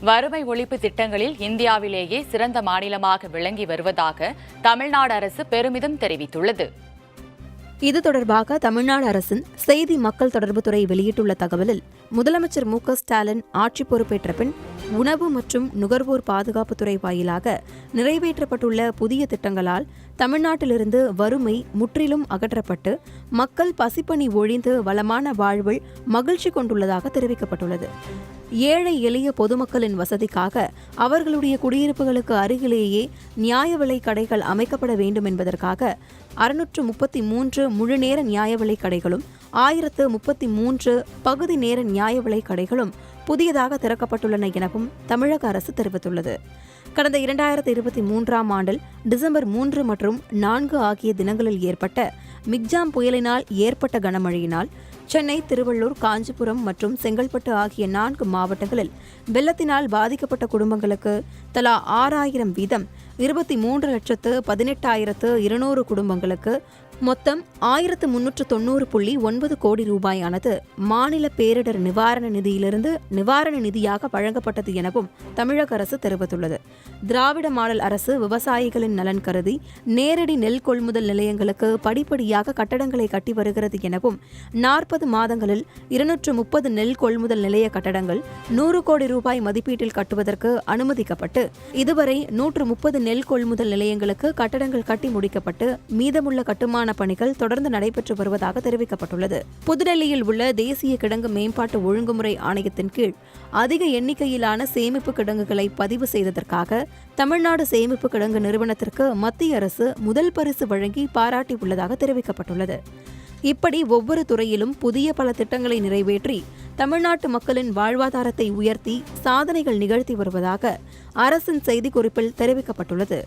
வறுமை ஒழிப்பு திட்டங்களில் இந்தியாவிலேயே சிறந்த மாநிலமாக விளங்கி வருவதாக தமிழ்நாடு அரசு பெருமிதம் தெரிவித்துள்ளது. இது தொடர்பாக தமிழ்நாடு அரசின் செய்தி மக்கள் தொடர்பு துறை வெளியிட்டுள்ள தகவலில், முதலமைச்சர் மு.க.ஸ்டாலின் ஆட்சி பொறுப்பேற்ற பின் உணவு மற்றும் நுகர்வோர் பாதுகாப்புத்துறை வாயிலாக நிறைவேற்றப்பட்டுள்ள புதிய திட்டங்களால் தமிழ்நாட்டிலிருந்து வறுமை முற்றிலும் அகற்றப்பட்டு மக்கள் பசிப்பனி ஒழிந்து வளமான வாழ்வில் மகிழ்ச்சி கொண்டுள்ளதாக தெரிவிக்கப்பட்டுள்ளது. ஏழை எளிய பொதுமக்களின் வசதிக்காக அவர்களுடைய குடியிருப்புகளுக்கு அருகிலேயே நியாய விலைக் கடைகள் அமைக்கப்பட வேண்டும் என்பதற்காக 633 முழுநேர நியாய விலைக் கடைகளும் 1033 பகுதி நேர நியாய விலைக் கடைகளும் புதியதாக திறக்கப்பட்டுள்ளன எனவும் தமிழக அரசு தெரிவித்துள்ளது. கடந்த 2023ஆம் ஆண்டில் டிசம்பர் 3 மற்றும் 4 ஆகிய தினங்களில் ஏற்பட்ட மிக்ஜாம் புயலினால் ஏற்பட்ட கனமழையினால் சென்னை, திருவள்ளூர், காஞ்சிபுரம் மற்றும் செங்கல்பட்டு ஆகிய 4 மாவட்டங்களில் வெள்ளத்தினால் பாதிக்கப்பட்ட குடும்பங்களுக்கு தலா 6000 வீதம் 23,18,200 குடும்பங்களுக்கு மொத்தம் 1390.9 கோடி ரூபாயானது மாநில பேரிடர் நிவாரண நிதியிலிருந்து நிவாரண நிதியாக வழங்கப்பட்டது எனவும் தமிழக அரசு தெரிவித்துள்ளது. திராவிட மாடல் அரசு விவசாயிகளின் நலன் கருதி நேரடி நெல் கொள்முதல் நிலையங்களுக்கு படிப்படியாக கட்டடங்களை கட்டி வருகிறது எனவும் 40 மாதங்களில் 230 நெல் கொள்முதல் நிலைய கட்டடங்கள் 100 கோடி ரூபாய் மதிப்பீட்டில் கட்டுவதற்கு அனுமதிக்கப்பட்டு இதுவரை 130 நெல் கொள்முதல் நிலையங்களுக்கு கட்டடங்கள் கட்டி முடிக்கப்பட்டு மீதமுள்ள கட்டுமான பணிகள் தொடர்ந்து நடைபெற்று வருவதாக தெரிவிக்கப்பட்டுள்ளது. புதுடெல்லியில் உள்ள தேசிய கிடங்கு மேம்பாட்டு ஒழுங்குமுறை ஆணையத்தின் கீழ் அதிக எண்ணிக்கையிலான சேமிப்பு கிடங்குகளை பதிவு செய்ததற்காக தமிழ்நாடு சேமிப்பு கிடங்கு நிறுவனத்திற்கு மத்திய அரசு முதல் பரிசு வழங்கி பாராட்டியுள்ளதாக தெரிவிக்கப்பட்டுள்ளது. இப்படி ஒவ்வொரு துறையிலும் புதிய பல திட்டங்களை நிறைவேற்றி தமிழ்நாட்டு மக்களின் வாழ்வாதாரத்தை உயர்த்தி சாதனைகள் நிகழ்த்தி வருவதாக அரசின் செய்திக்குறிப்பில் தெரிவிக்கப்பட்டுள்ளது.